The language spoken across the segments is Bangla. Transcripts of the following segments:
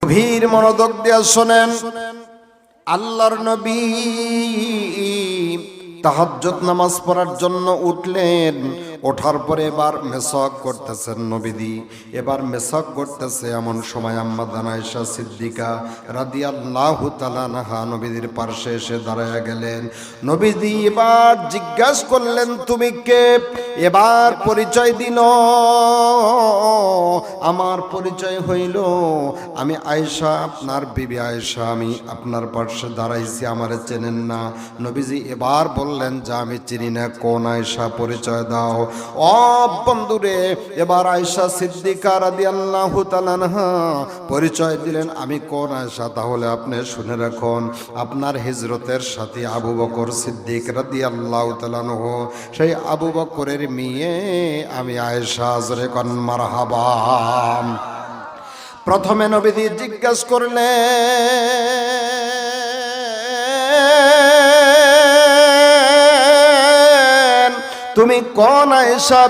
গভীর মনোযোগ দিয়ে শোনেন। আল্লাহর নবী তাহাজ্জুদ নামাজ পড়ার জন্য উঠলেন। ওঠার পরে এবার মেসওয়াক করতেছেন নবীজি, এবার মেসওয়াক করতেছে। এমন সময় আম্মা জান আয়েশা সিদ্দিকা রাদিয়াল্লাহু তাআলা আনহা নবীজির পাশে এসে দাঁড়ায়া গেলেন। নবীজি এবার জিজ্ঞাসা করলেন, তুমি কে? এবার পরিচয় দিল। আমার পরিচয় হইল, আমি আয়েশা, আপনার বিবি আয়েশা, আমি আপনার পাশে দাঁড়াইছি, আমারে চেনেন না? নবীজি এবার বললেন যে আমি চিনি না, কোন আয়েশা, পরিচয় দাও। ও বন্ধুরে, এবার আয়েশা সিদ্দিকা রাদিয়াল্লাহু তাআলা আনহা পরিচয় দিলেন, আমি কোন আয়েশা। তাহলে আপনি শুনে রাখুন, আপনার হিজরতের সাথী আবু বকর সিদ্দিক রাদিয়াল্লাহু তাআলা আনহু, সেই আবু বকরের মেয়ে আমি আয়েশা। জোরে কোন মারহাবা। প্রথমে নবীজি জিজ্ঞাসা করলেন, তুমি কোন আয়েশা?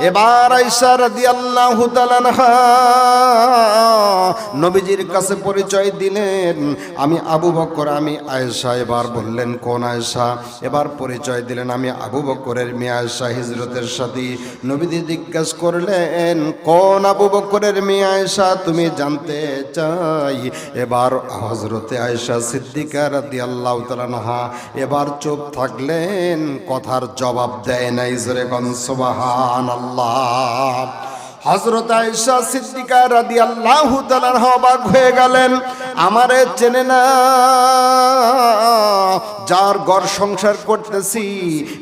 এবার আয়েশা রাদিয়াল্লাহু তাআলা আনহা নবীজির কাছে পরিচয় দিলেন, আমি আবু বকর, আমি আয়েশা। এবার বললেন কোন আয়েশা? এবার পরিচয় দিলেন, আমি আবু বকরের মেয়ে আয়েশা, হিজরতের সাথী। নবীজি জিজ্ঞাসা করলেন, কোন আবু বকরের মেয়ে আয়েশা তুমি জানতে চাই? এবার হযরতে আয়েশা সিদ্দিকা রাদিয়াল্লাহু তাআলা আনহা এবার চুপ থাকলেন, কথার জবাব দেয় নাই। জোরে কোন সুবহানাল্লাহ। হযরত আয়েশা সিদ্দিকা রাদিয়াল্লাহু তাআলা আনহা অবাক হয়ে গেলেন, আমারে চেনে না? যার ঘর সংসার করতেছি,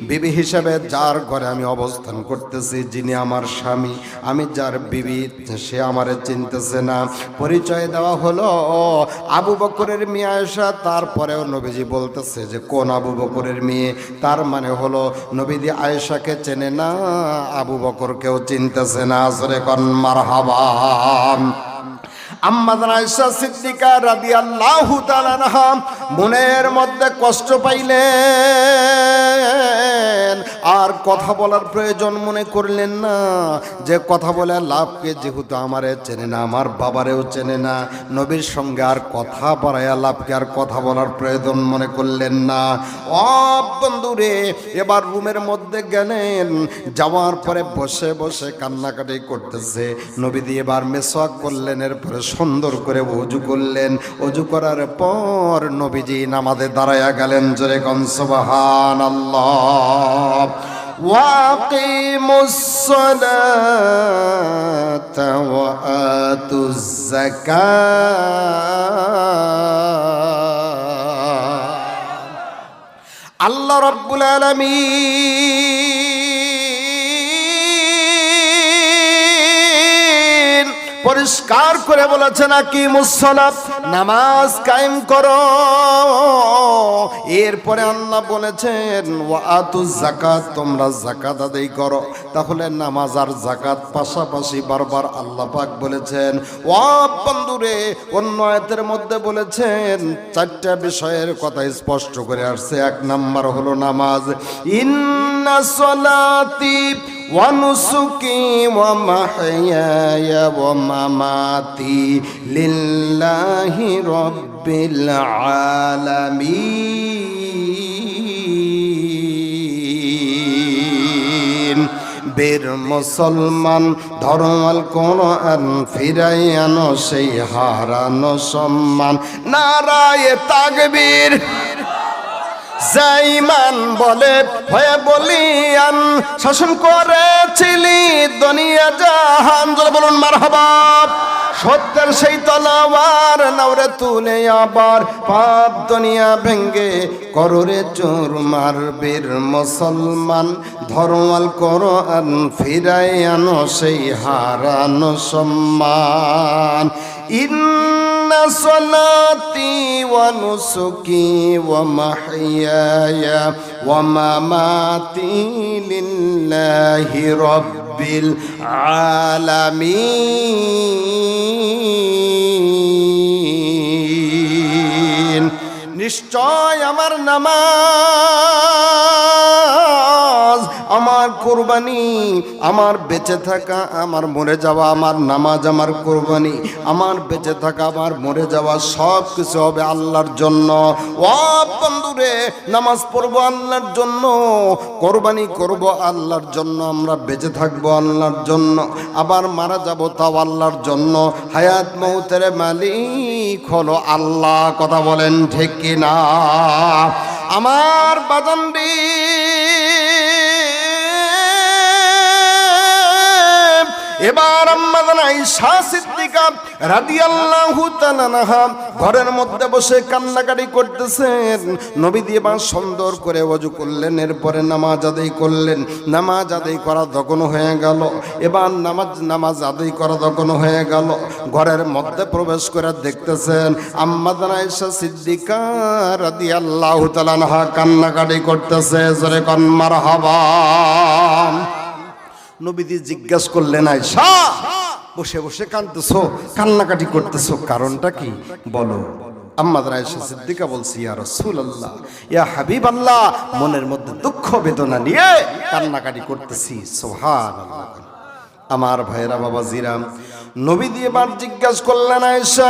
বিবি হিসেবে যার ঘরে আমি অবস্থান করতেছি, যিনি আমার স্বামী, আমি যার বিবি, সে আমারে চিনতেছে না। পরিচয় দেওয়া হলো আবু বকরের মেয়ে আয়েশা। তারপরেও নবীজি বলতেছে যে কোন আবু বকরের মেয়ে? তার মানে হলো নবীজি আয়েশাকে চেনে না, আবু বকরকেও চিনতেছে না। জোরে কোন মারহাবা। আম্মা জান আয়েশা সিদ্দিকা রাদিয়াল্লাহু তাআলা আনহা মনের মধ্যে কষ্ট পাইলেন, আর কথা বলার প্রয়োজন মনে করলেন না। যে কথা বলে লাভকে, যেহেতু আমারে চেনে না, আমার বাবারেও চেনে না, নবীর সঙ্গে আর কথা বাড়াইয়া লাভকে, আর কথা বলার প্রয়োজন মনে করলেন না। ও বন্ধুরে, এবার রুমের মধ্যে গেলেন, যাওয়ার পরে বসে বসে কান্নাকাটি করতেছে। নবীজি এবার মেসওয়াক করলেন, এরপরে সুন্দর করে ওযু করলেন। ওযু করার পর নবীজি নামাজে দাঁড়ায়া গেলেন। জোরে কোন সুবহানাল্লাহ। ওয়াকিমুস সালাতা ওয়া আতুজ যাকাত। আল্লাহ রাব্বুল আলামিন পরিষ্কার করে বলেছেন, আকিমুস সালাত, নামাজ কায়েম করো। এরপরে আল্লাহ বলেছেন ওয়া আতুজ যাকাত, তোমরা যাকাত আদায় করো। তাহলে নামাজ আর যাকাত পাশাপাশি বারবার আল্লাহ পাক বলেছেন। ও বন্ধুরে, অন্য আয়াতের মধ্যে বলেছেন, চারটা বিষয়ের কথা স্পষ্ট করে আসছে। এক নাম্বার হলো নামাজ। ইন্না সলাতি ওয়া নুসুকি ওয়া মাহইয়ায়া ওয়া মামাতি লিল্লাহি রাব্বিল আলামিন। বীর মুসলমান ধর্মাল কোরআন ফিরাই আনো সেই হারানো সম্মান। নারায়ে তাকবীর। জাইমান বলে হয়ে বলিয়ান, শাসন করেছিলি দুনিয়া জাহান। জোরে বলুন মারহাবা। সত্যের সেই তলোয়ার নাওরে তুলে আবার পাপ দুনিয়া ভেঙ্গে কররে চুরমার। বীর মুসলমান ধর্মাল কোরআন ফিরাই আনো সেই হারানো সম্মান। ইন্না সলাতি ওয়া নুসুকি ওয়া মাহইয়ায়া ওয়া মামাতি লিল্লাহি রাব্বিল আলামিন। নিশ্চয় আমার নামাজ, আমার কুরবানি, আমার বেঁচে থাকা, আমার মরে যাওয়া, আমার নামাজ আমার কুরবানি, আমার বেঁচে থাকা, আমার মরে যাওয়া সব কিছু হবে আল্লাহর জন্য। ও বন্ধুরে, নামাজ পড়বো আল্লাহর জন্য, কোরবানি করব আল্লাহর জন্য, আমরা বেঁচে থাকবো আল্লাহর জন্য, আবার মারা যাব তাও আল্লাহর জন্য। হায়াত মৌতের মালিক হলো আল্লাহ। কথা বলেন ঠিক কিনা? আমার বাজানডি, এবার আম্মা আয়েশা সিদ্দিকা রাদিয়াল্লাহু তাআলা আনহা ঘরের মধ্যে বসে কান্নাকাটি করতেছেন। নবী দিয়ে এবার সুন্দর করে ওযু করলেন, এরপরে নামাজ আদায় করলেন। নামাজ আদায় করা তখন হয়ে গেল। এবার নামাজ আদায় করা তখন হয়ে গেল। ঘরের মধ্যে প্রবেশ করে দেখতেছেন আম্মা আয়েশা সিদ্দিকা রাদিয়াল্লাহু তাআলা আনহা কান্নাকাটি করতেছে। জোরে কোন মারহাবা। নবীজি জিজ্ঞাসা করলেন, আয়েশা বসে বসে কাঁদতেছো, কান্নাকাটি করতেছো, কারণটা কি বলো? আম্মা আয়েশা সিদ্দিকা বলছি, ইয়া রাসূলুল্লাহ, ইয়া হাবিবাল্লাহ, মনের মধ্যে দুঃখ বেদনা নিয়ে কান্নাকাটি করতেছি। সুবহানাল্লাহ। আমার ভাইরা বাবাজিরা, নবী দিয়ে এবার জিজ্ঞাসা করলেন, আয়েশা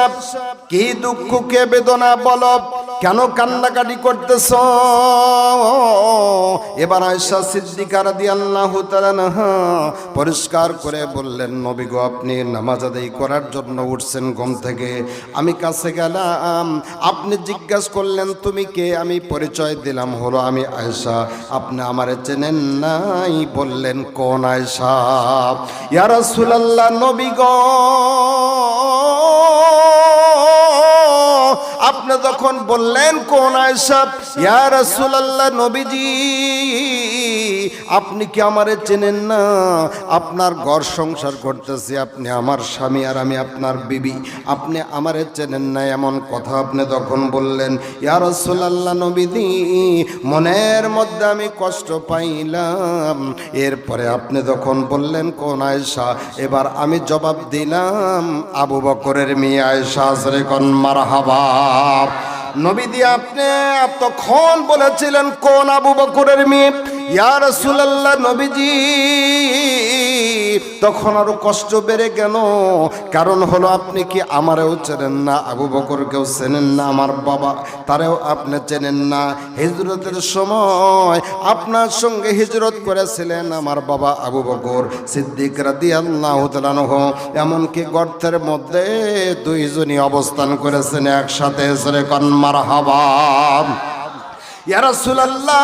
কি দুঃখ, কে বেদনা, বলো, কেন কান্নাকাটি করতেছ? এবার আয়েশা সিদ্দিকা রাদিয়াল্লাহু তাআলা আনহা পরিষ্কার করে বললেন, নবী গো, আপনি নামাজ আদায় করার জন্য উঠছেন ঘুম থেকে, আমি কাছে গেলাম, আপনি জিজ্ঞাসা করলেন তুমি কে, আমি পরিচয় দিলাম, হলো আমি আয়েশা। আপনি আমারে চেনেন নাই, বললেন কোন আয়েশা? ইয়া রাসূলুল্লাহ, নবী গো, আপনি যখন বললেন কোন আয়েশা, ইয়া রাসূলুল্লাহ, নবীজি আপনি কি আমারে চেনেন না? আপনার ঘর সংসার করতেছি, আপনি আমার স্বামী আর আমি আপনার বিবি, আপনি আমারে চেনেন না, এমন কথা আপনি তখন বললেন। ইয়া রাসূলুল্লাহ, নবীজি মনের মধ্যে আমি কষ্ট পাইলাম। এরপরে আপনি যখন বললেন কোন আয়েশা, এবার আমি জবাব দিলাম আবু বকরের মেয়ে আয়েশা। জোরে কোন মারহাবা। নবী দিয়ে আপনি এতক্ষণ বলেছিলেন কোন আবু বকরের মেয়ে? ইয়া রাসূলুল্লাহ, নবীজি তখন আরো কষ্ট বেড়ে গেল। কারণ হলো আপনি কি আমারেও চেনেন না, আবু বকরকেও চেনেন না, আমার বাবা তারেও আপনি চেনেন না। হিজরতের সময় আপনার সঙ্গে হিজরত করেছিলেন আমার বাবা আবু বকর সিদ্দিক রাদিয়াল্লাহু তাআলা আনহু, এমনকি গর্তের মধ্যে দুইজনই অবস্থান করেছেন একসাথে। জোরে কোন মারহাবা। ইয়া রাসূলুল্লাহ,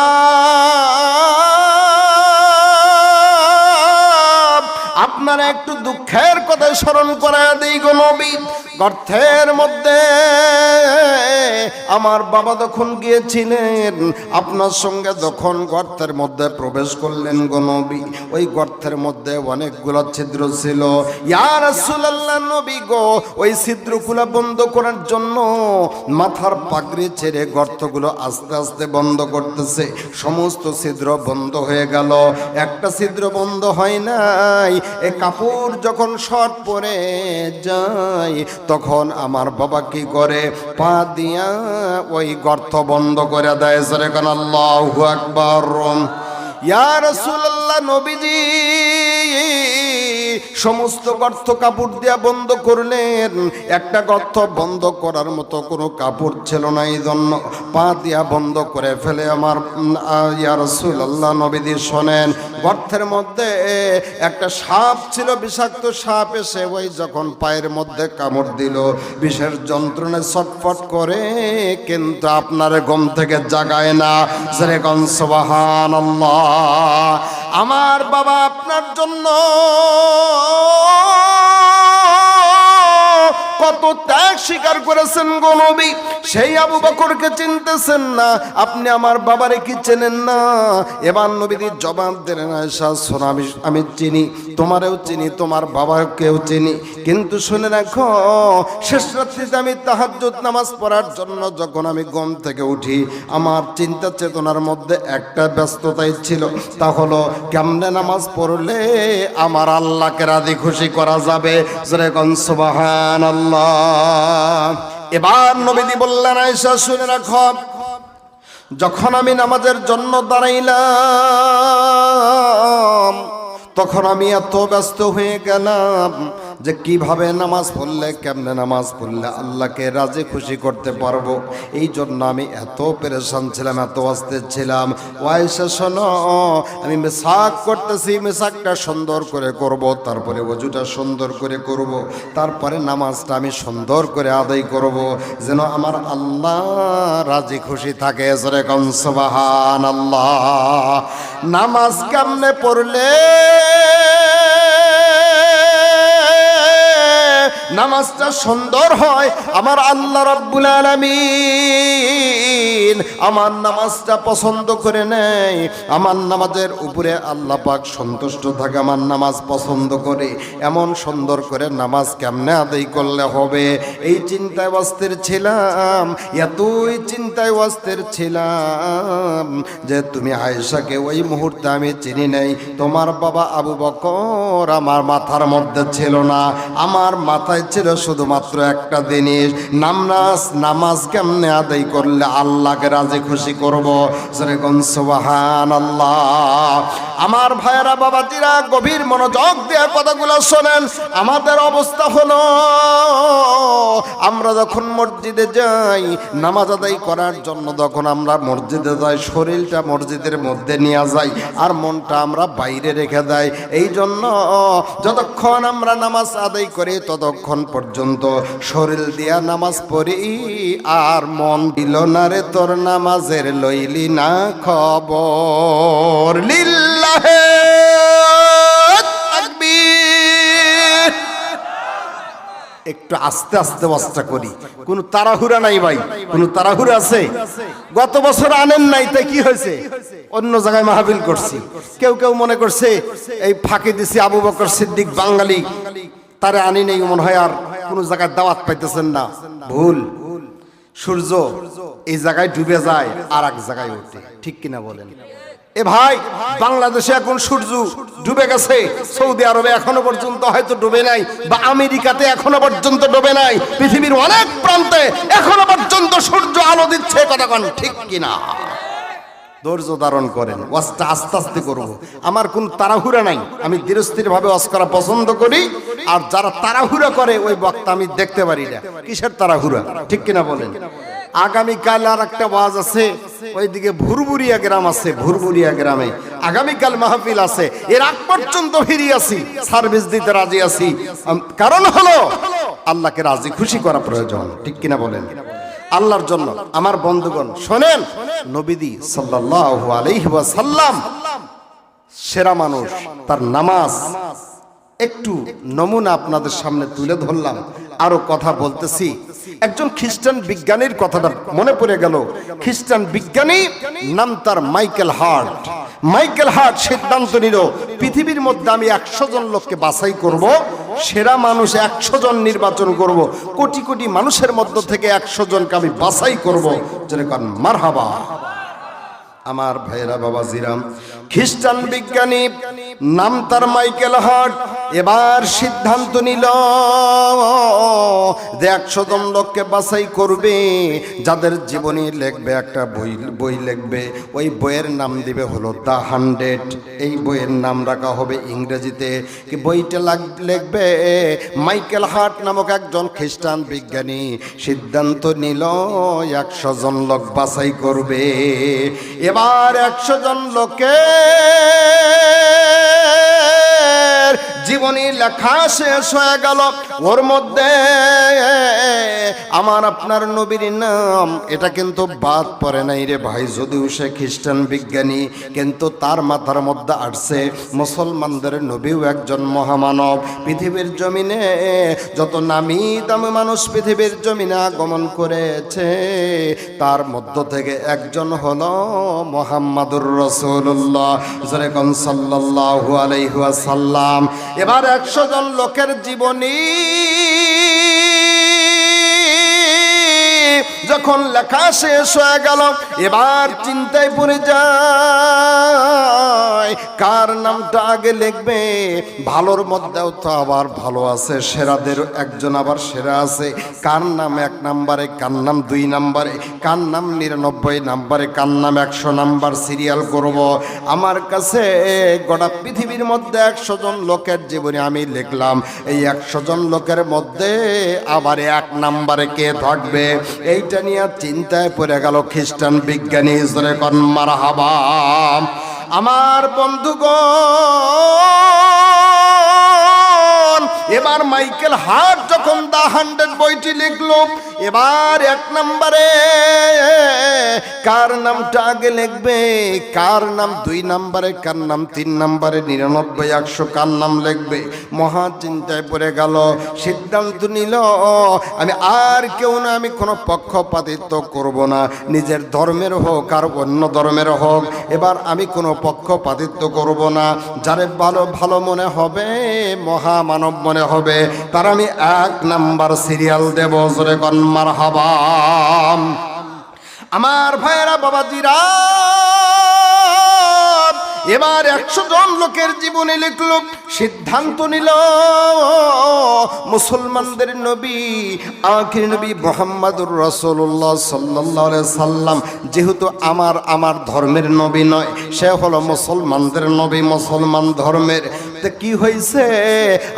আপনার একটু দুঃখের কথা স্মরণ করায় দেই গো নবী। গর্তের মধ্যে আমার বাবা যখন গিয়েছিলেন, আপনার সঙ্গে যখন গর্তের মধ্যে প্রবেশ করলেন গো নবী, ওই গর্তের মধ্যে অনেকগুলো ছিদ্র ছিল। ইয়া রাসূলুল্লাহ, নবী গো, ওই ছিদ্রগুলো বন্ধ করার জন্য মাথার পাগড়ি ছেড়ে গর্তগুলো আস্তে আস্তে বন্ধ করতেছে। সমস্ত ছিদ্র বন্ধ হয়ে গেল, একটা ছিদ্র বন্ধ হয় নাই। এই কাপড় যখন শর্ট পরে যায়, তখন আমার বাবা কি করে, পা দিয়া ওই গর্ত বন্ধ করে দেয়। জোরে কোন আল্লাহু আকবার। ইয়া রাসূলুল্লাহ, নবীজি সমস্ত গর্ত কাপড় দিয়া বন্ধ করলেন। একটা গর্ত বন্ধ করার মতো কোনো কাপড় ছিল না, এই জন্য পা দিয়া বন্ধ করে ফেলে। আমার ইয়া রাসূলুল্লাহ, নবীজি শোনেন, গর্তের মধ্যে একটা সাপ ছিল, বিষাক্ত সাপ এসে ওই যখন পায়ের মধ্যে কামড় দিল, বিষের যন্ত্রণায় ছটফট করে, কিন্তু আপনার ঘুম থেকে জাগায় না। যেরকম সুবহানাল্লাহ। আমার বাবা আপনার জন্য কত ত্যাগ স্বীকার করেছেন গো নবী। সেই আবু বকরকে চিনতেছেন না, আপনি আমার বাবারে কি চেনেন না? এবার নবীজি জবাব দিলেন, আয়েশা শোনো, আমি চিনি, তোমারেও চিনি, তোমার বাবাকেও চিনি, কিন্তু শুনে রাখো, শেষ রাত্রিতে আমি তাহাজ্জুদ নামাজ পড়ার জন্য যখন আমি ঘুম থেকে উঠি, আমার চিন্তা চেতনার মধ্যে একটা ব্যস্ততাই ছিল, তা হলো কেমনে নামাজ পড়লে আমার আল্লাহকে রাজি খুশি করা যাবে। যেরকম সুবহানাল্লাহ। এবার নবীজি বললেন, আয়েশা শুনে রাখো, যখন আমি নামাজের জন্য দাঁড়াইলাম, তখন আমি এত ব্যস্ত হয়ে গেলাম যে কিভাবে নামাজ পড়লে, কেমনে নামাজ পড়লে আল্লাহকে রাজি খুশি করতে পারবো। এই জন্য আমি এত পেরেশান ছিলাম, এত অস্থির ছিলাম। ও আয়েশা শোনো, আমি মেসাক করতেছি, মেসাকটা সুন্দর করে করব, তারপরে ওযুটা সুন্দর করে করব, তারপরে নামাজটা আমি সুন্দর করে আদায় করব, যেন আমার আল্লাহ রাজি খুশি থাকে। জোরে কোন সুবহানাল্লাহ। নামাজ কেমনে পড়লে নামাজটা সুন্দর হয়, আমার আল্লাহ রাব্বুল আলামিন আমার নামাজটা পছন্দ করে নেয়, আমার নামাজের উপরে আল্লাহ পাক সন্তুষ্ট থাকে, আমার নামাজ পছন্দ করে। এমন সুন্দর করে নামাজ কেমনে আদায় করলে হবে, এই চিন্তায় অস্থির ছিলাম, এতই চিন্তায় অস্থির ছিলাম যে তুমি আয়েশাকে ওই মুহূর্তে আমি চিনি নাই। তোমার বাবা আবু বকর আমার মাথার মধ্যে ছিল না, আমার মাথায় ছিল শুধুমাত্র একটা জিনিস, নামাজ কেমনে আদায় করলে আল্লাহকে রাজি খুশি করব। সুবহানাল্লাহ। আমার ভাইয়েরা, বাবাজিরা, গভীর মনোযোগ দিয়ে কথাগুলো শোনেন। আমাদের অবস্থা হলো, আমরা যখন মসজিদে যাই নামাজ আদায় করার জন্য, যখন আমরা মসজিদে যাই শরীরটা মসজিদের মধ্যে নিয়ে যাই আর মনটা আমরা বাইরে রেখে দেয়। এই জন্য যতক্ষণ আমরা নামাজ আদায় করি ততক্ষণ পর্যন্ত শরীর দিয়া নামাজ পড়ি, আর মন দিল না রে তোর নামাজের লইলি না খবর। লিল্লাহে তাকবীর। একটু আস্তে আস্তে ওয়াজটা করি, কোনো তাড়াহুড়া নাই ভাই, কোনো তাড়াহুড়া আছে? গত বছর আনেন নাই, তাই কি হয়েছে? অন্য জায়গায় মাহফিল করছি, কেউ কেউ মনে করছে এই ফাঁকি দিছি আবু বকর সিদ্দিক বাঙালি, তারে আনি নেই মনে হয়, আর কোনো জায়গায় দাওয়াত পাইতেছেন না। ভুল। সূর্য এই জায়গায় ডুবে যায় আর এক জায়গায় ওঠে, ঠিক কিনা বলেন? এ ভাই, বাংলাদেশে এখন সূর্য ডুবে গেছে, সৌদি আরবে এখনো পর্যন্ত হয়তো ডুবে নাই, বা আমেরিকাতে এখনো পর্যন্ত ডুবে নাই, পৃথিবীর অনেক প্রান্তে এখনো পর্যন্ত সূর্য আলো দিচ্ছে, কথা কোন ঠিক কিনা? ধৈর্য ধারণ করেন, ওয়াজটা আস্তে আস্তে করবো, আমার কোন তাড়াহুড়া নাই, আমি ধীরস্থির ভাবে ওয়াজ করা পছন্দ করি। আর যারা তাড়াহুড়া করে ওই বক্তা আমি দেখতে পারি না, কিসের তাড়াহুড়া, ঠিক কিনা বলেন? আগামীকাল আর একটা ওয়াজ আছে, ওইদিকে ভুরভুরিয়া গ্রাম আছে, ভুরভুরিয়া গ্রামে আগামীকাল মাহফিল আছে। এর আগ পর্যন্ত ফিরি আছি, সার্ভিস দিতে রাজি আছি, কারণ হলো আল্লাহকে রাজি খুশি করা প্রয়োজন, ঠিক কিনা বলেন? আল্লাহর জন্য। আমার বন্ধুগণ শোনেন, নবীজি সাল্লাল্লাহু আলাইহি ওয়াসাল্লাম সেরা মানুষ, তার নামাজ একটু নমুনা আপনাদের সামনে তুলে ধরলাম, আরো কথা বলতেছি। একজন খ্রিস্টান বিজ্ঞানীর কথাটা মনে পড়ে গেল। খ্রিস্টান বিজ্ঞানী, নাম তার মাইকেল হার্ট। মাইকেল হার্ট সিদ্ধান্ত নিল, পৃথিবীর মধ্যে আমি 100 জন লোককে বাছাই করব, সেরা মানুষ 100 জন নির্বাচন করব, কোটি কোটি মানুষের মধ্য থেকে 100 জনকে আমি বাছাই করব। যেরকম মারহাবা। আমার ভাইরা, বাবাজিরা, খ্রিস্টান বিজ্ঞানী, নাম তার মাইকেল হার্ট, এবার সিদ্ধান্ত নিল যে 100 জন লোককে বাছাই করবে, যাদের জীবনী লিখবে, একটা বই লিখবে, ওই বইয়ের নাম দিবে হলো দ্য 100। এই বইয়ের নাম রাখা হবে ইংরেজিতে, কি বইটা লিখবে মাইকেল হার্ট নামক একজন খ্রিস্টান বিজ্ঞানী। সিদ্ধান্ত নিল 100 জন লোক বাছাই করবে। এবার 100 জন লোকে জীবনী লেখা শেষ হয়ে গেল। ওর মধ্যে আমার আপনার নবীর নাম এটা কিন্তু বাদ পড়ে নাই রে ভাই, যদিও সে খ্রিস্টান বিজ্ঞানী, কিন্তু তার মাথার মধ্যে আসছে মুসলমানদের নবীও একজন মহামানব। পৃথিবীর জমিনে যত নামি দামি মানুষ পৃথিবীর জমিনে আগমন করেছে, তার মধ্য থেকে একজন হলো মুহাম্মাদুর রাসূলুল্লাহ সাল্লাল্লাহু আলাইহি ওয়াসাল্লাম। এবার 100 জন লোকের জীবনী যখন লেখা শেষ হয়ে গেল, এবার চিন্তায় পড়ে যায় কার নামটা আগে লিখবে। ভালোর মধ্যেও তো আবার ভালো আছে, সেরাদের একজন আবার সেরা আছে। কার নাম 1 নম্বরে, কার নাম 2 নম্বরে, কার নাম 99 নম্বরে, কার নাম 100 নম্বর সিরিয়াল করব। আমার কাছে গোটা পৃথিবীর মধ্যে 100 জন লোকের জীবনে আমি লিখলাম, এই 100 জন লোকের মধ্যে আবার 1 নম্বরে কে থাকবে। এইটা নিয়ে চিন্তায় পড়ে গেল খ্রিস্টান বিজ্ঞানী। জোরে কোন মারহাবা। আমার বন্ধুগণ, এবার মাইকেল হার্ট যখন দা 100 বইটি লিখলো, এবার 1 নম্বরে কার নামটা আগে লিখবে, কার নাম 2 নম্বরে, কার নাম 3 নম্বরে, 99 100 কার নাম লিখবে। মহা চিন্তায় পড়ে গেল। সিদ্ধান্ত নিল, আমি আর কেউ না, আমি কোনো পক্ষপাতিত্ব করব না, নিজের ধর্মের হোক আর অন্য ধর্মের হোক, এবার আমি কোনো পক্ষপাতিত্ব করব না। যারে ভালো ভালো মনে হবে, মহামানব মনে হবে, তার আমি 1 নাম্বার সিরিয়াল দেব। জোরে কোন মারহাবা। আমার ভাইয়েরা, বাবাজিরা, এবার 100 জন লোকের জীবনে লিখল, সিদ্ধান্ত নিল মুসলমানদের নবী, আখির নবী মুহাম্মদুর রাসূলুল্লাহ সাল্লাল্লাহু আলাইহি সাল্লাম যেহেতু আমার ধর্মের নবী নয়, সে হলো মুসলমানদের নবী, মুসলমান ধর্মের। তো কি হয়েছে,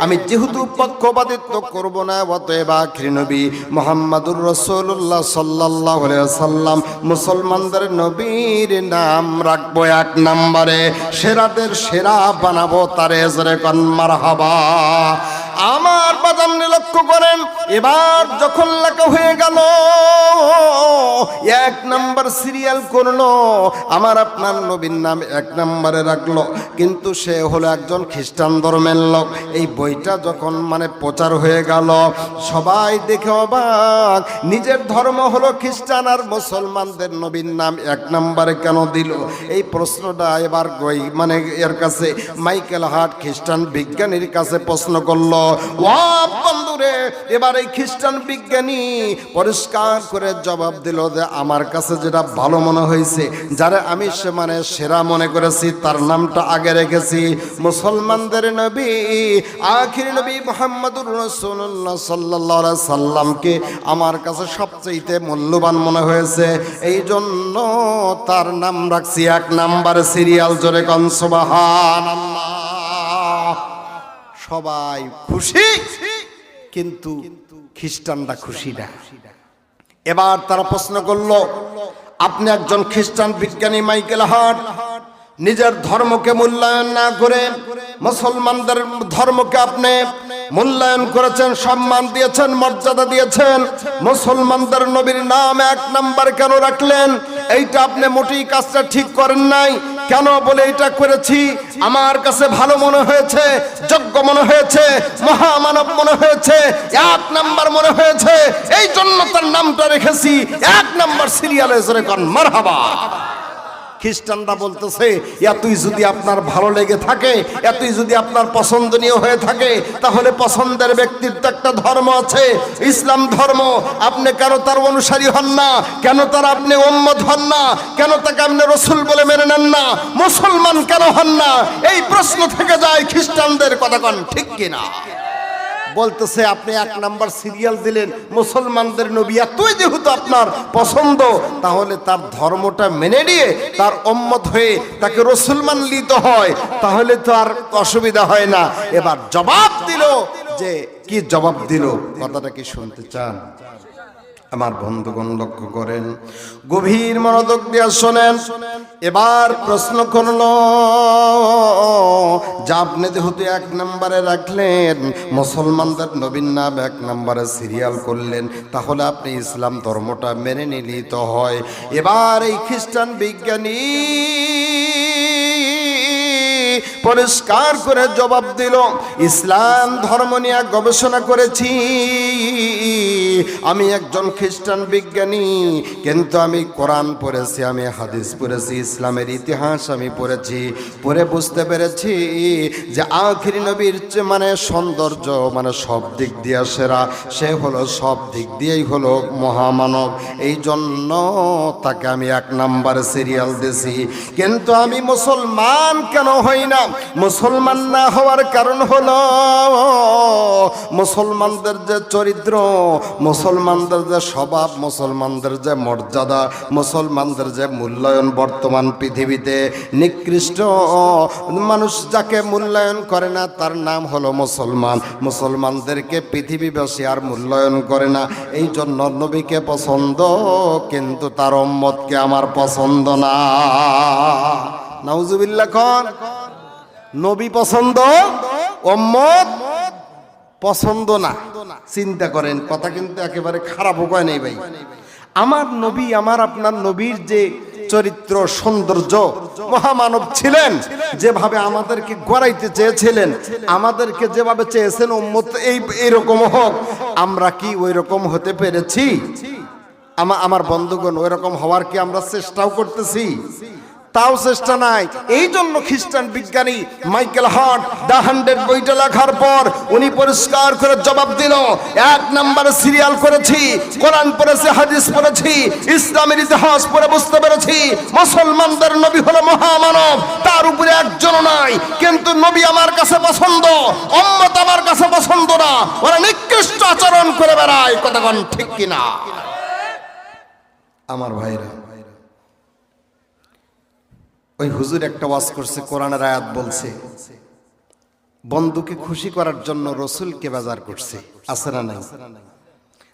আমি যেহেতু পক্ষপাতিত্ব করব না, অতএব আখির নবী মুহাম্মদুর রাসূলুল্লাহ সাল্লাল্লাহু আলাইহি সাল্লাম মুসলমানদের নবীর নাম রাখবো 1 নম্বরে, সেরাদের সেরা বানাবো তারে। জোরে কোন মারহাবা। আমার বাজানে লক্ষ্য করেন, এবার যখন লেখা হয়ে গেল, 1 নম্বর সিরিয়াল করলো, আমার আপনার নবীর নাম 1 নম্বরে রাখলো, কিন্তু সে হলো একজন খ্রিস্টান ধর্মের লোক। এই বইটা যখন প্রচার হয়ে গেল, সবাই দেখে অবাক, নিজের ধর্ম হলো খ্রিস্টান আর মুসলমানদের নবীর নাম 1 নম্বরে কেন দিল? এই প্রশ্নটা এবার এর কাছে মাইকেল হার্ট খ্রিস্টান বিজ্ঞানীর কাছে প্রশ্ন করলো। বন্ধুরে, এবার এই খ্রিস্টান বিজ্ঞানী পরিষ্কার করে জবাব দিল যে আমার কাছে যেটা ভালো মনে হয়েছে, যারা আমি সেরা মনে করেছি, তার নামটা আগে রেখেছি। মুসলমানদের নবী আখির নবী মুহাম্মদুর রাসূলুল্লাহ সাল্লাল্লাহু আলাইহি সাল্লামকে আমার কাছে সবচেয়ে মূল্যবান মনে হয়েছে, এই জন্য তার নাম রাখছি 1 নাম্বার সিরিয়াল। জোরে কোন সুবহানাল্লাহ। সবাই খুশি, কিন্তু খ্রিস্টানরা খুশি না। এবার তারা প্রশ্ন করলো, আপনি একজন খ্রিস্টান বিজ্ঞানী মাইকেল হার্ট, নিজের ধর্মকে মূল্যায়ন না করে মুসলমানদের ধর্মকে আপনি মূল্যায়ন করেছেন, সম্মান দিয়েছেন, মর্যাদা দিয়েছেন, মুসলমানদের নবীর নাম 1 নাম্বার কেন রাখলেন? এইটা আপনি মোটেই কাজটা ঠিক করেন নাই। কেন বলে এটা করেছি, আমার কাছে ভালো মনে হয়েছে, যোগ্য মনে হয়েছে, মহামানব মনে হয়েছে, 1 নাম্বার মনে হয়েছে, এই জন্য তার নামটা রেখেছি 1 নাম্বার সিরিয়ালে। জোরে কোন মারহাবা। খ্রিস্টানরা বলতেছে, এতই যদি আপনার ভালো লেগে থাকে, এতই যদি আপনার পছন্দনীয় হয়ে থাকে, তাহলে পছন্দের ব্যক্তির তো একটা ধর্ম আছে, ইসলাম ধর্ম। আপনি কেন তার অনুসারী হন না? কেন তার আপনি উম্মত হন না? কেন তাকে আপনি রসুল বলে মেনে নেন না? মুসলমান কেন হন না? এই প্রশ্ন থেকে যায় খ্রিস্টানদের। কথা কন ঠিক কিনা? বলতেছে আপনি 1 নাম্বার সিরিয়াল দিলেন, মুসলমানদের নবী এতই যেহেতু আপনার পছন্দ, তাহলে তার ধর্মটা মেনে নিয়ে তার উম্মত হয়ে তাকে রসুল মানলিত হয়, তাহলে তো আর অসুবিধা হয় না। এবার জবাব দিল, যে কি জবাব দিল, কথাটা কি শুনতে চান? আমার বন্ধুগণ লক্ষ্য করেন, গভীর মনোযোগ দিয়ে শোনেন। এবার প্রশ্ন করলো যে আপনি যেহেতু 1 নম্বরে রাখলেন, মুসলমানদের নবীর নাম 1 নম্বরে সিরিয়াল করলেন, তাহলে আপনি ইসলাম ধর্মটা মেনে নিলেই তো হয়। এবার এই খ্রিস্টান বিজ্ঞানী পরিষ্কার করে জবাব দিল, ইসলাম ধর্ম নিয়ে গবেষণা করেছি, আমি একজন খ্রিস্টান বিজ্ঞানী, কিন্তু আমি কোরআন পড়েছি, আমি হাদিস পড়েছি, ইসলামের ইতিহাস আমি পড়েছি, পড়ে বুঝতে পেরেছি যে আখিরি নবীর মানে সৌন্দর্য মানে সব দিক দিয়ে সেরা, সে হলো সব দিক দিয়েই হলো মহামানব, এই জন্য তাকে আমি 1 নাম্বার সিরিয়াল দিছি। কিন্তু আমি মুসলমান কেন হই না? মুসলমান না হওয়ার কারণ হলো মুসলমানদের যে চরিত্র, মুসলমানদের যে স্বভাব, মুসলমানদের যে মর্যাদা, মুসলমানদের যে মূল্যায়ন, বর্তমান পৃথিবীতে নিকৃষ্ট মানুষ যাকে মূল্যায়ন করে না তার নাম হলো মুসলমান। মুসলমানদেরকে পৃথিবীবাসী আর মূল্যায়ন করে না, এই জন্য নবীকে পছন্দ কিন্তু তার উম্মতকে আমার পছন্দ না। নাউজুবিল্লাহ। কোন নবী পছন্দ, উম্মত পছন্দ না। চিন্তা করেন, কথা কিন্তু একেবারে খারাপ কয় নেই ভাই। আমার নবী, আমার আপনার নবীর যে চরিত্র, সৌন্দর্য, মহামানব ছিলেন, যেভাবে আমাদেরকে গড়াইতে চেয়েছিলেন, আমাদেরকে যেভাবে চেয়েছেন উম্মত এইরকম হোক, আমরা কি ওই রকম হতে পেরেছি? আমার বন্ধুগণ, ওই রকম হওয়ার কি আমরা চেষ্টাও করতেছি? তাও চেষ্টা নাই। এই জন্য খ্রিস্টান বিজ্ঞানী মাইকেল হার্ট দ্য 100 বইটা লেখার পর উনি পরিষ্কার করে জবাব দিল, 1 নাম্বার সিরিয়াল করেছি, কোরআন পড়েছি, হাদিস পড়েছি, ইসলামের ইতিহাস পড়ে বুঝতে পেরেছি মুসলমানদের নবী হলো মহামানব, তার উপরে একজনও নাই। কিন্তু নবী আমার কাছে পছন্দ, উম্মত আমার কাছে পছন্দ না, ওরা নিকৃষ্ট আচরণ করে বেড়ায়। কথা কোন ঠিক কিনা? আমার ভাইরা, ওই হুজুর একটা ওয়াজ করছে, কোরআনের আয়াত বলছে বন্ধুকে খুশি করার জন্য রসুলকে বাজার করছে, আছে না নাই?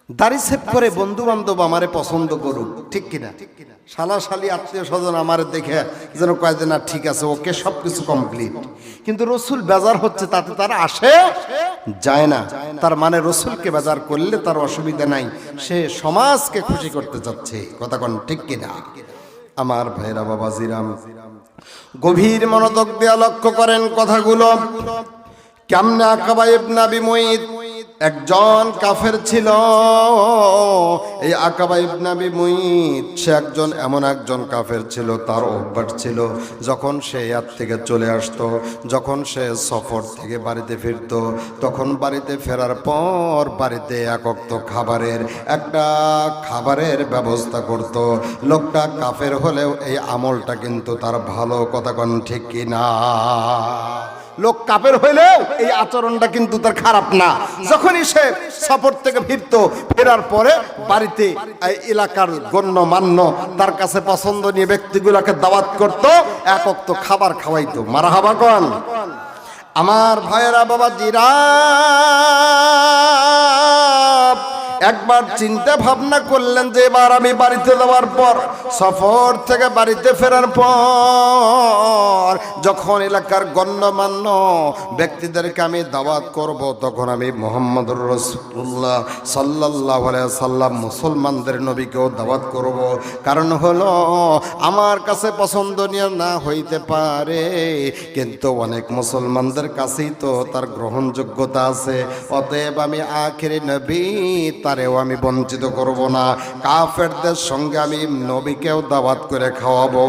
দাড়ি সেভ করে বন্ধু বান্ধব আমারে পছন্দ করুক, ঠিক কিনা? শালা শালি আত্মীয় স্বজন আমারে দেখে যেন কয়েকদিন না, ঠিক আছে, ওকে সবকিছু কমপ্লিট। কিন্তু রসুল বেজার হচ্ছে, তাতে তার আসে যায় না। তার মানে রসুলকে বেজার করলে তার অসুবিধা নাই, সে সমাজকে খুশি করতে চাচ্ছে। কথা কোন ঠিক কিনা? আমার ভাইরা, বাবাজিরাম, গভীর মনোযোগ দিয়ে লক্ষ্য করেন কথাগুলো। কেমনে আকাবা ইবনে আবি মুঈত একজন কাফের ছিল। এই আকাবা ইবনে আবি মুঈত সে এমন একজন কাফের ছিল, তার অভ্যাস ছিল যখন সে ইয়াদ থেকে চলে আসতো, যখন সে সফর থেকে বাড়িতে ফিরতো, তখন বাড়িতে ফেরার পর বাড়িতে এক ওয়াক্ত খাবারের ব্যবস্থা করত। লোকটা কাফের হলেও এই আমলটা কিন্তু তার ভালো। কথা কোন ঠিক কিনা? লোক কাফের হইলেও এই আচরণটা কিন্তু তার খারাপ না। যখনই সে সফর থেকে ফিরতো, ফেরার পরে বাড়িতে এলাকার গণ্যমান্য তার কাছে পছন্দনীয় ব্যক্তিগুলোকে দাওয়াত করত, এক ওয়াক্ত খাবার খাওয়াইতো। মারহাবা কোন? আমার ভাইয়েরা, বাবাজিরা, একবার চিন্তা ভাবনা করলেন যে এবার আমি বাড়িতে যাওয়ার পর, সফর থেকে বাড়িতে ফেরার পর যখন এলাকার গণ্যমান্য ব্যক্তিদেরকে আমি দাওয়াত করব, তখন আমি মুহাম্মদুর রাসূলুল্লাহ সাল্লাল্লাহু আলাইহি সাল্লাম মুসলমানদের নবীকেও দাওয়াত করব। কারণ হলো আমার কাছে পছন্দনীয় না হইতে পারে, কিন্তু অনেক মুসলমানদের কাছেই তো তার গ্রহণযোগ্যতা আছে। অতএব আমি আখিরি নবী, তারেও আমি বঞ্চিত করব না। কাফেরদের সঙ্গে আমি নবীকেও দাওয়াত করে খাওয়াবো।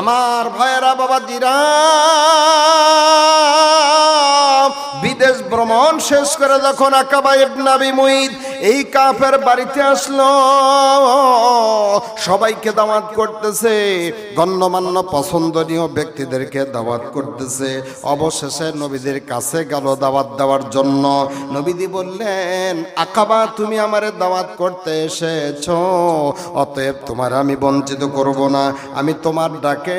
আমার ভাইয়েরা, বাবাজিরা, বিদেশ ভ্রমণ শেষ করে যখন আকাবা ইবনে আবি মুঈত এই কাফের বাড়িতে আসলো, সবাইকে দাওয়াত করতেছে, গণ্যমান্য পছন্দনীয় ব্যক্তিদেরকে দাওয়াত করতেছে। অবশেষে নবীদের কাছে গেল দাওয়াত দেওয়ার জন্য। নবীদি বললেন, আকাবা, তুমি আমারে দাওয়াত করতে এসেছো, অতএব তোমার আমি বঞ্চিত করব না। আমি তোমার ডাকে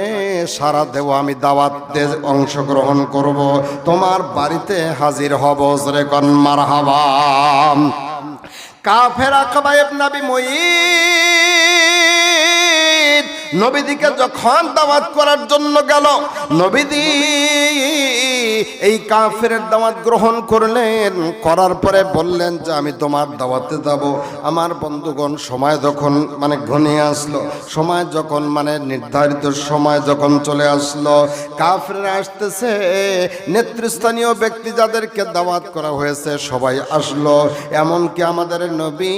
সাড়া দেব, আমি দাওয়াতে অংশগ্রহণ করব, তোমার বাড়িতে হাজির হব। জোরে কোন মারহাবা। কাফের আকাবা ইবনে আবি মুঈত নবীদিকে যখন দাওয়াত করার জন্য গেল, নবীদি এই কাফেরের দাওয়াত গ্রহণ করলেন, করার পরে বললেন যে আমি তোমার দাওয়াতে যাব। আমার বন্ধুগণ সময় যখন ঘনিয়ে আসলো, সময় যখন নির্ধারিত সময় যখন চলে আসলো, কাফেররা আসতেছে, নেতৃস্থানীয় ব্যক্তি যাদেরকে দাওয়াত করা হয়েছে সবাই আসলো, এমনকি আমাদের নবী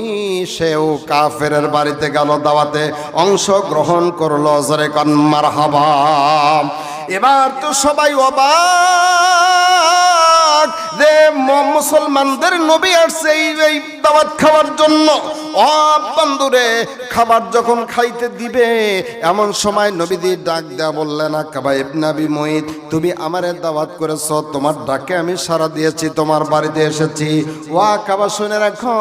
সেও কাফেরের বাড়িতে গেল, দাওয়াতে অংশগ্রহণ করলো। জোরে কান মারহাবা। এবার তো সবাই অবাক যে মুসলমানদের নবী আসছে এই দাওয়াত খাওয়ার জন্য। বন্ধুরে, খাবার যখন খাইতে দিবে এমন সময় নবীজি ডাক দেয়া বললেন, আকাবা ইবনে আবি মুঈত, তুমি আমারে দাওয়াত করেছো, তোমার ডাকে আমি সাড়া দিয়েছি, তোমার বাড়িতে এসেছি। ও আকাবা, শুনে রাখো,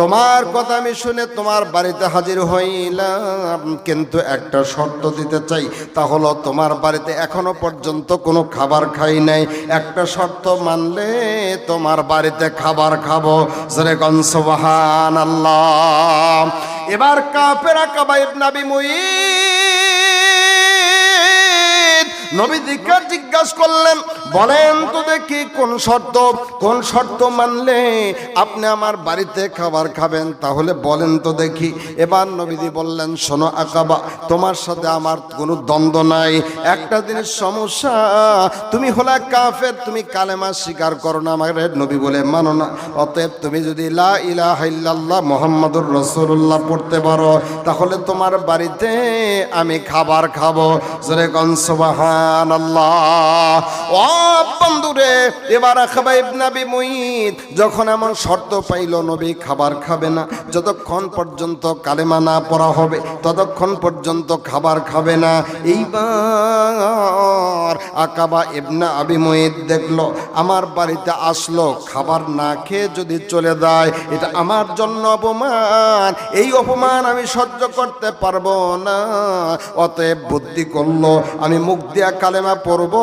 তোমার কথা আমি শুনে তোমার বাড়িতে হাজির হইলাম, কিন্তু একটা শর্ত দিতে চাই, তা হলো তোমার বাড়িতে এখনো পর্যন্ত কোনো খাবার খাই নাই, একটা শর্ত মানলে তোমার বাড়িতে খাবার খাবো। জোরে কোন সুবহানাল্লাহ। এবার কাফের আকাবা ইবনে আবি মুঈত নবীজিকে জিজ্ঞাসা করলেন, বলেন তো দেখি কোন শর্ত মানলে আপনি আমার বাড়িতে খাবার খাবেন, তাহলে বলেন তো দেখি। এবার নবীজি বললেন, শোনো আকাবা, তোমার সাথে আমার কোনো দ্বন্দ্ব নাই, একটা জিনিস সমস্যা, তুমি হলা কাফের, তুমি কালেমা স্বীকার করো না, আমার নবী বলে মানো না, অতএব তুমি যদি লা ইলাহা ইল্লাল্লাহ মুহাম্মাদুর রাসূলুল্লাহ পড়তে পারো, তাহলে তোমার বাড়িতে আমি খাবার খাবো। জোরে কোন সুবহানাল্লাহ। ও বন্ধুরে, এবার আকাবা ইবনে আবি মুঈত যখন এমন শর্ত পাইল নবী খাবার খাবে না, যতক্ষণ পর্যন্ত কালেমা না পড়া হবে ততক্ষণ পর্যন্ত খাবার খাবে না। এইবার আকাবা ইবনে আবি মুঈত দেখলো আমার বাড়িতে আসলো, খাবার না খেয়ে যদি চলে যায় এটা আমার জন্য অপমান, এই অপমান আমি সহ্য করতে পারবো না। অতএব বুদ্ধি করলো, আমি মুখ দিয়া কালেমা পড়বো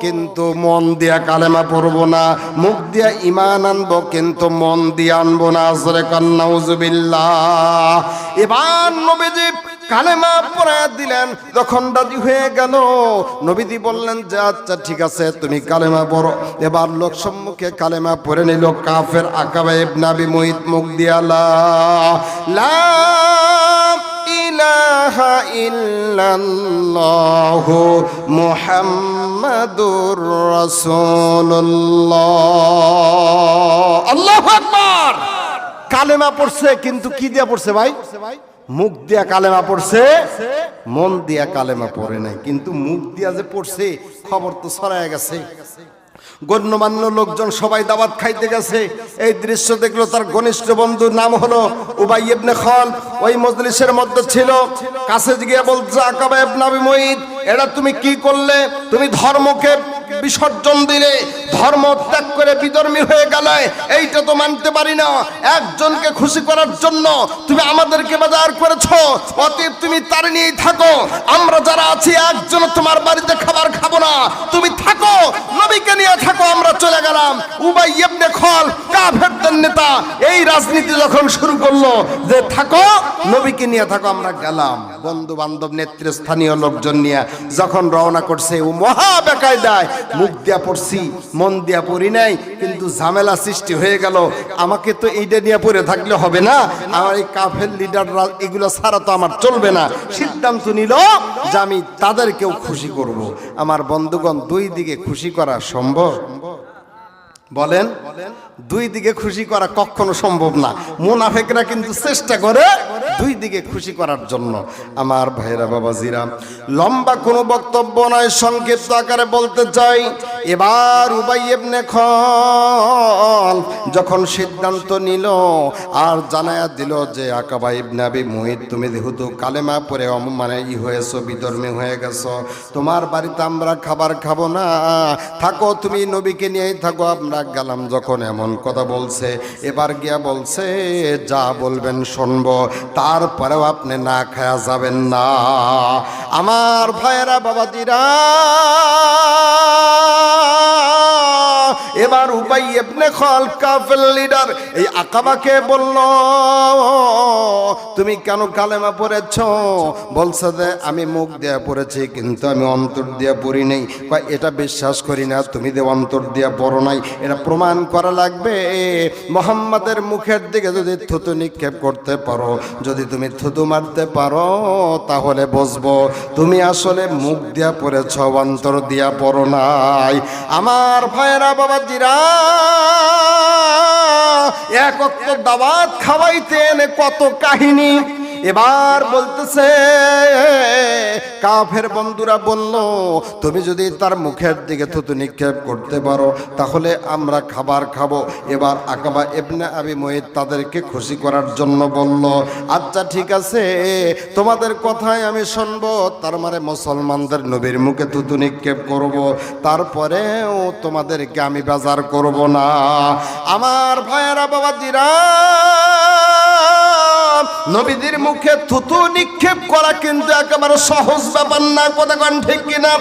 কিন্তু মন দিয়া কালেমা পড়বো না, মুখ দিয়া ঈমান আনবো কিন্তু মন দিয়ে আনবো না। জোরে কান নাউজুবিল্লাহ। এবার নবীজি কালেমা পড়ায়া দিলেন, যখন রাজি হয়ে গেল নবীজি বললেন যে আচ্ছা ঠিক আছে তুমি কালেমা পড়ো। এবার লোক সম্মুখে কালেমা পড়ে নিল কাফের আকাবা ইবনে আবি মুঈত মুখ দিয়া লা ইলাহা ইল্লাল্লাহু মুহাম্মাদুর রাসূলুল্লাহ। আল্লাহু আকবার। কালেমা পড়ছে, কিন্তু কি দিয়া পড়ছে ভাই? মুখ দিয়া কালেমা পড়ছে, মন দিয়া কালেমা পড়ে নাই। কিন্তু মুখ দিয়া যে পড়ছে খবর তো ছড়ায় গেছে, গণ্যমান্য লোকজন সবাই দাওয়াত খাইতে গেছে। এই দৃশ্য দেখলো তার ঘনিষ্ঠ বন্ধুর নাম হলো উবাই ইবনে খালদ, ওই মজলিসের মধ্যে ছিল। কাছে গিয়ে বলছে, আকাবা ইবনে আবি মুঈত, এটা তুমি কি করলে? তুমি ধর্মকে বিসর্জন দিলে, ধর্ম ত্যাগ করে বিধর্মী হয়ে গেলে, এইটা তো মানতে পারি না। একজনকে খুশি করার জন্য তুমি আমাদেরকে বাজার করেছো, অতএব তুমি তার নিয়েই থাকো, আমরা যারা আছি একজন তোমার বাড়িতে খাবার খাবো না, তুমি থাকো, নবীকে নিয়ে থাকো, আমরা চলে গেলাম। উবাই ইবনে খালদ কাফেরদের নেতা এই রাজনীতি যখন শুরু করলো যে থাকো, নবীকে নিয়ে থাকো, আমরা গেলাম। বন্ধু বান্ধব নেতৃস্থানীয় লোকজন নিয়ে যখন রওনা করছে, ও মহা বেকায়দায় মুখ দিয়া পড়ছি, মন দিয়া পড়ি নাই, কিন্তু ঝামেলা সৃষ্টি হয়ে গেল। আমাকে তো এইটা নিয়ে পড়ে থাকলে হবে না, আমার এই কাফের লিডাররা এগুলো ছাড়া তো আমার চলবে না। সিদ্ধান্ত নিল যে আমি তাদেরকেও খুশি করব। আমার বন্ধুগণ, দুই দিকে খুশি করা সম্ভব? বলেন, দুই দিকে খুশি করা কখনো সম্ভব না। মুনাফিকরা কিন্তু চেষ্টা করে দুই দিকে খুশি করার জন্য। আমার ভাইরা বাবাজিরা, লম্বা কোনো বক্তব্য নয়, সংক্ষিপ্ত আকারে বলতে চাই। এবার উবাই ইবনে খালদ যখন সিদ্ধান্ত নিল আর জানায়া দিল যে আকাবা ইবনে আবি মুঈত, তুমি যেহেতু কালেমা পড়ে হয়েছো, বিধর্মী হয়ে গেছো, তোমার বাড়িতে আমরা খাবার খাবো না, থাকো, তুমি নবীকে নিয়েই থাকো, আমরা গেলাম। যখন এমন কথা বলছে, এবার গিয়া বলছে যা বলবেন শুনবো, তারপরেও আপনি না খায়া যাবেন না। আমার ভাইয়েরা বাবাজিরা, এবার উবাই ইবনে খালদ কাফের লিডার এই আকাবাকে বলল, তুমি কেন কালেমা পড়েছ? বলছে যে আমি মুখ দিয়ে পড়েছি কিন্তু আমি অন্তর দিয়ে পড়ি নাই। এটা বিশ্বাস করি না, তুমি যে অন্তর দিয়ে পড়ো নাই এটা প্রমাণ করা লাগবে। মুহাম্মাদের মুখের দিকে যদি থুতু নিক্ষেপ করতে পারো, যদি তুমি থুতু মারতে পারো, তাহলে বুঝবো তুমি আসলে মুখ দিয়া পড়েছ, অন্তর দিয়া পড়ো নাই। আমার ভাইরা বাবাজিরা, এক ওয়াক্ত দাওয়াত খাওয়াইতেন, কত কাহিনী। এবার বলতেছে কাফের বন্ধুরা বলল, তুমি যদি তার মুখের দিকে থুতু নিক্ষেপ করতে পারো তাহলে আমরা খাবার খাবো। এবার আকাবা ইবনে আবি মুঈত তাদেরকে খুশি করার জন্য বলল, আচ্ছা ঠিক আছে, তোমাদের কথাই আমি শুনবো, তার মানে মুসলমানদের নবীর মুখে থুতু নিক্ষেপ করব, তারপরেও তোমাদেরকে আমি বাজার করব না। আমার ভাইয়েরা বাবাজিরা, নবীদের মুখে থুতু নিক্ষেপ করা কিন্তু একেবারে সহজ ব্যাপার না, কথা কোন ঠিক কিনা?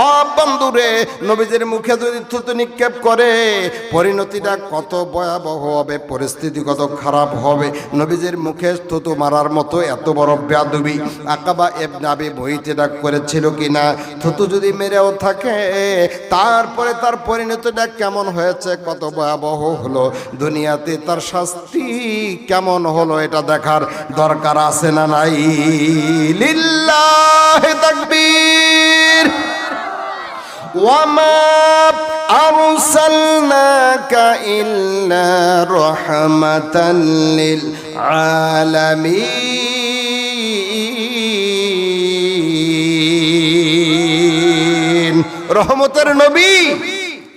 ও বন্ধুরে, নবীদের মুখে যদি থুতু নিক্ষেপ করে পরিণতিটা কত ভয়াবহ হবে, পরিস্থিতি কত খারাপ হবে। নবীদের মুখে থুতু মারার মতো এত বড় বেয়াদবি আকাবা ইবনে আবি মুঈত ডাক করেছিল কিনা? থুতু যদি মেরেও থাকে তারপরে তার পরিণতিটা কেমন হয়েছে, কত ভয়াবহ হলো, দুনিয়াতে তার শাস্তি কেমন হলো, এটা দেখার দরকার আছে না নাই? লিল্লাহি তাকবীর। ওয়ামা আরসালনাকা ইল্লা রাহমাতাল লিল আলামিন। রহমতের নবী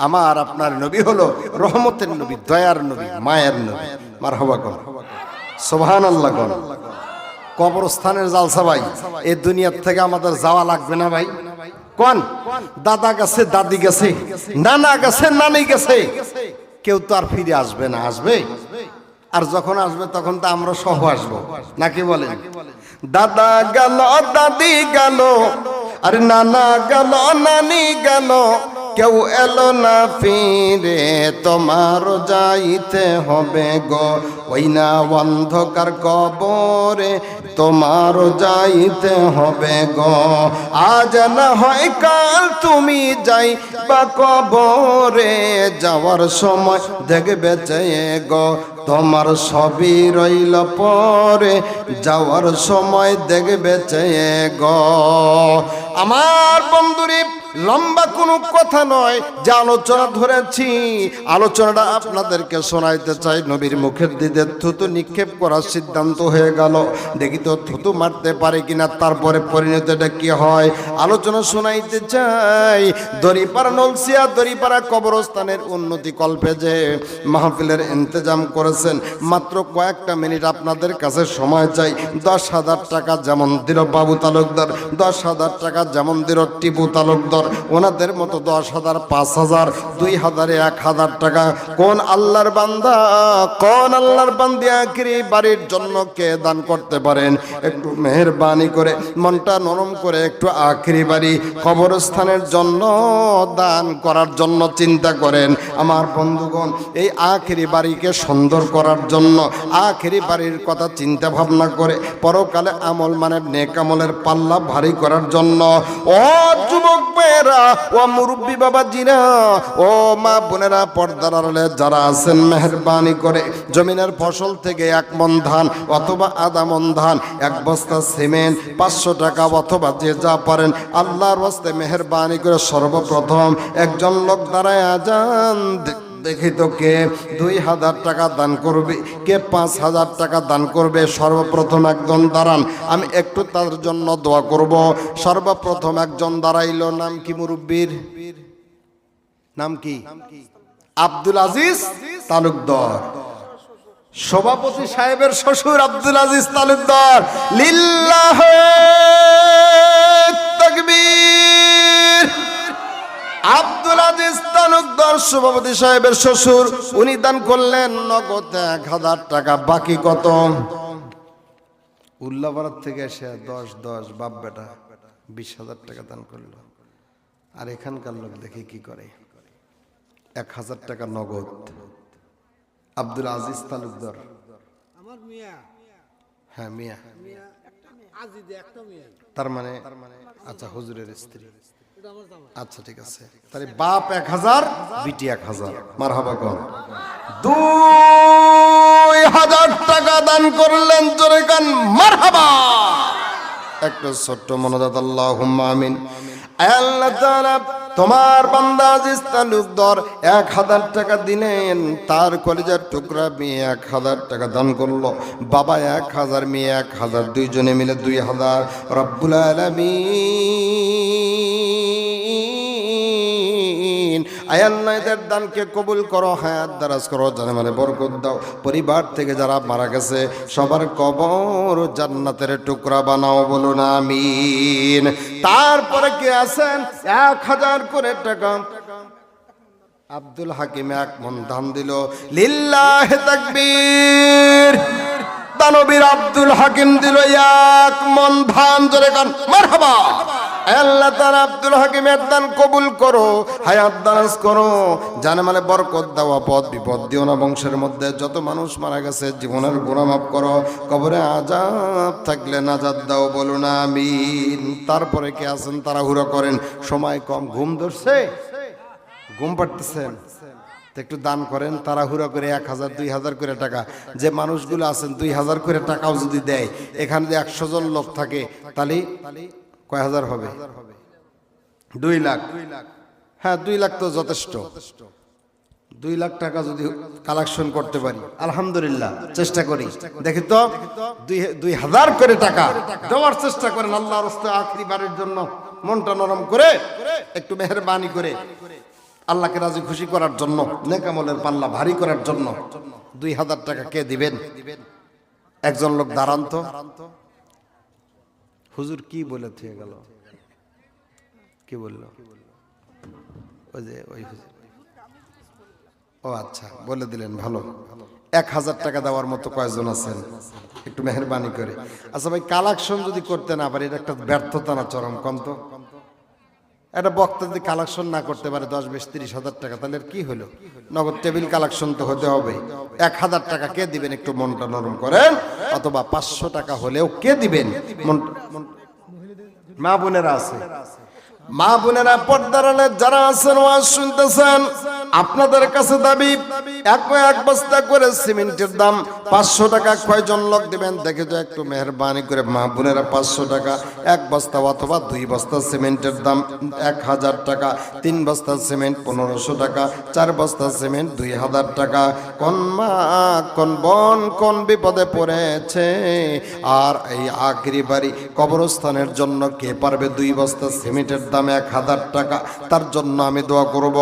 আমার আপনার নবী হলো রহমতের নবী, দয়ার নবী, মায়ের নবী। মারহাবা কোন, সুবহানাল্লাহ কোন। কবরস্থানের জালসা ভাই, এই দুনিয়ার থেকে আমাদের যাওয়া লাগবে না ভাই। কোন দাদা গেছে, দাদি গেছে, নানা গেছে, নানি গেছে, কেউ তো আর ফিরে আসবে না। আসবে? আর যখন আসবে তখন তো আমরা সহ আসবো, নাকি বলেন? দাদা গেল, দাদি গেল, আর নানা গেল, নানি গেল, কেউ এলো না ফিরে, তোমার যাইতে হবে গো ওই না অন্ধকার কবরে, তোমার যাইতে হবে গো। আজ না হয় কাল তুমি যাই বা কবরে, যাওয়ার সময় দেখবে চেয়ে গো তোমার সবই রইল পরে, যাওয়ার সময় দেখবে চেয়ে গো। আমার বন্ধুরে, লম্বা কোনো কথা নয়, যে আলোচনা ধরেছি আলোচনাটা আপনাদেরকে শোনাইতে চাই। নবীর মুখের দিকে থুতু নিক্ষেপ করার সিদ্ধান্ত হয়ে গেল, দেখি তো থুতু মারতে পারে কিনা, তারপরে পরিণতিটা কি হয় আলোচনা শোনাইতে চাই। দড়িপাড়া নলসিয়া দড়িপাড়া কবরস্থানের উন্নতি কল্পে যে মাহফিলের ইন্তজাম করেছেন, মাত্র কয়েকটা মিনিট আপনাদের কাছে সময় চাই। 10,000 টাকা যেমন দিল বাবু তালুকদার, 10,000 টাকা যেমন দিল টিপু তালুকদার, ওনাদের মতো 10,000, 5,000, 2,000, 1,000 টাকা কোন আল্লাহর বান্দা, কোন আল্লাহর বান্দা আখিরি বাড়ির জন্য কে দান করতে পারেন? একটু মেহেরবানি করে মনটা নরম করে একটু আখিরি বাড়ি কবরস্থানের জন্য দান করার জন্য চিন্তা করেন। আমার বন্ধুগণ, এই আখিরি বাড়িকে সুন্দর করার জন্য, আখিরি বাড়ির কথা চিন্তা ভাবনা করে পরকালে আমল মানে নেক আমলের পাল্লা ভারী করার জন্য, ও যুবক ভাইয়েরা, ও মুরব্বী বাবাজিরা, ও মা বোনেরা, পর্দার আড়ালে যারা আছেন, মেহেরবানি করে জমিনের ফসল থেকে 1 মণ ধান অথবা আধা মণ ধান, 1 বস্তা সিমেন্ট, 500 টাকা অথবা যে যা পারেন আল্লাহর ওয়াস্তে মেহেরবানি করে সর্বপ্রথম একজন লোক দাঁড়ায় আজান দেখি তো কে 2,000 টাকা দান করবে, কে 5,000 টাকা দান করবে। সর্বপ্রথম একজন দাঁড়ান, আমি একটু তার জন্য দোয়া করব। সর্বপ্রথম একজন দাঁড়াইল, নাম কি মুরব্বীর? নাম কি? আব্দুল আজিজ তালুকদার। সভাপতি সাহেবের শ্বশুর আব্দুল আজিজ তালুকদার। লিল্লাহি তাকবীর। আব্দুল আজিজ তালুকদার সভাপতি সাহেবের শ্বশুর, উনি দান করলেন নগদ 1,000 টাকা। বাকি কত? উল্লাপাড়ার থেকে এসে 10 বাপ বেটা 20,000 টাকা দান করলো। আর এখানকার লোক দেখি কি করে, 1000 টাকা নগদ। আব্দুল আজিজ তালুকদার, আমার মিয়া, হ্যাঁ মিয়া, মিয়া আজিদে একটা মিয়া, তার মানে আচ্ছা হুজুরের স্ত্রী, এটা আমার জামাই। আচ্ছা ঠিক আছে। তাহলে বাপ 1000, বিটি 1000। মারহাবা কর। 2000 টাকা দান করলেন, জোরে গান মারহাবা। একটা ছোট্ট মনোজাত আল্লাহুম্মা আমিন। আল্লাহ তাআলা তোমার বান্দা আজিজ তালুকদার 1000 টাকা দিলেন, তার কলিজার টুকরা মেয়ে 1000 টাকা দান করলো, বাবা 1000, মেয়ে 1000, দুইজনে মিলে 2000। রব্বুল আলামিন আয় আল্লাহ এদের দানকে কবুল করো, হায়াত দারাজ করো, জানে মানে বরকত দাও। পরিবার থেকে যারা মারা গেছে সবার কবর জান্নাতের টুকরা বানাও, বলুন আমিন। তারপরে কে আছেন 1000 করে টাকা আব্দুল হাকিম 1 মন দান দিল, লিল্লাহি তাকবীর। দানবীর আব্দুল হাকিম দিল 1 মন ধান, জোরে গান মারহাবা। আল্লাহ তাআলা আব্দুল হাকিমের দান কবুল করো, হায়াত দারাজ করো, জানে মানে বরকত দাও, আপদ বিপদ দিও না। বংশের মধ্যে যত মানুষ মারা গেছে জীবনের গুনাহ মাফ করো, কবরে আযাব থাকলে নাজাত দাও, বলুন আমিন। তারপরে কে আছেন তাড়াহুড়ো করেন, সময় কম, ঘুম ধরছে, ঘুম পাড়তেছেন, একটু দান করেন তাড়াহুড়া করে। 1000, 2000 করে টাকা, যে মানুষগুলো আছেন 2000 করে টাকাও যদি দেয়, এখানে যে 100 জন লোক থাকে তাহলে কয় হাজার হবে? 2 লাখ। হ্যাঁ 2 লাখ তো যথেষ্ট। 2 লাখ টাকা যদি কালেকশন করতে পারি, আলহামদুলিল্লাহ, চেষ্টা করি, দেখি তো 2000 করে টাকা দেওয়ার চেষ্টা করেন আল্লাহর রাস্তায় আখরি বারের জন্য। মনটা নরম করে, একটু মেহেরবানি করে, আল্লাহকে রাজি খুশি করার জন্য, নেক আমলের পাল্লা ভারী করার জন্য 2000 টাকা কে দিবেন? একজন লোক দাঁড়ান তো। হুজুর কি বলে থিয়ে গেল? কি বলল? ওই যে ওই হুজুর, ও আচ্ছা বলে দিলেন, ভালো। 1000 টাকা দেওয়ার মতো কয়জন আছেন? একটু মেহেরবানি করে। আচ্ছা ভাই, কালেকশন যদি করতে না পারি, এটা একটা ব্যর্থতা না চরম? কম তো। একটা বক্তা যদি কালেকশন না করতে পারে 10, 20, 30,000 টাকা, তাহলে কি হলো? নগদ টেবিল কালেকশন তো হতে হবে। 1000 টাকা কে দিবেন? একটু মনটা নরম করেন। অথবা 500 টাকা হলেও কে দিবেন? মা বোনেরা আছে, মা বোনেরা পর্দার আড়ালে যারা আছেন, ওয়াজ শুনতেছেন, আপনাদের কাছে দাবি এক বস্তা করে সিমেন্টের দাম 500 টাকা কয়জন লোক দিবেন? দেখে তো একটু মেহেরবানি করে মা বোনেরা। 500 টাকা 1 বস্তা, অথবা 2 বস্তা সিমেন্টের দাম 1000 টাকা, 3 বস্তা সিমেন্ট 1500 টাকা, 4 বস্তা সিমেন্ট 2000 টাকা। কোন মা কোন বোন কোন বিপদে পড়েছে, আর এই আখরি বাড়ি কবরস্থানের জন্য কে পারবে 2 বস্তা সিমেন্টের দাম 1000 টাকা? তার জন্য আমি দোয়া করব।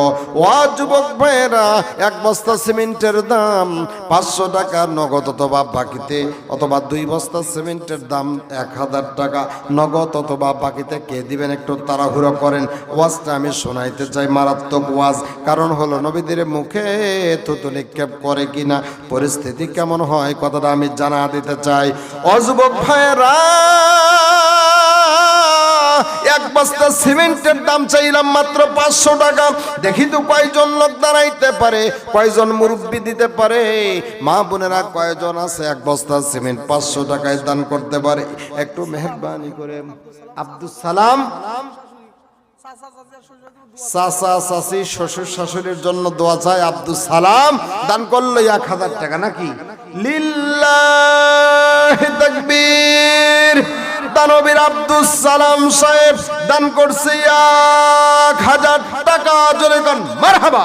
ও যুবক ভাইয়েরা, 1 বস্তা সিমেন্টের দাম 500 টাকা নগদ অথবা বাকিতে, অথবা 2 বস্তা সিমেন্টের দাম 1000 টাকা নগদ অথবা বাকিতে কে দিবেন? একটু তাড়াহুড়ো করেন। ওয়াজটা আমি শোনাইতে চাই, মারাত্মক ওয়াজ। কারণ হলো নবীদের মুখে থুতু নিক্ষেপ করে কিনা, পরিস্থিতি কেমন হয়, কথাটা আমি জানা দিতে চাই। ও যুবক ভাইয়েরা, 1 বস্তা সিমেন্টের দাম চাইলাম মাত্র 500 টাকা। দেখি তো কয়জন লোক দাঁড়াইতে পারে, কয়জন মুরব্বি দিতে পারে, মা বোনেরা কয়জন আছে 1 বস্তা সিমেন্ট 500 টাকায় দান করতে পারে? একটু মেহেরবানি করে। আব্দুল সালাম, চাচা চাচি শ্বশুর শাশুড়ির জন্য দোয়া চাই। আব্দুল সালাম দান করলো 1000 টাকা, নাকি? লিল্লাহি তাকবীর। দানবীর আব্দুল সালাম সাহেব দান করছে 1000 টাকা, জোরে গান মারহাবা।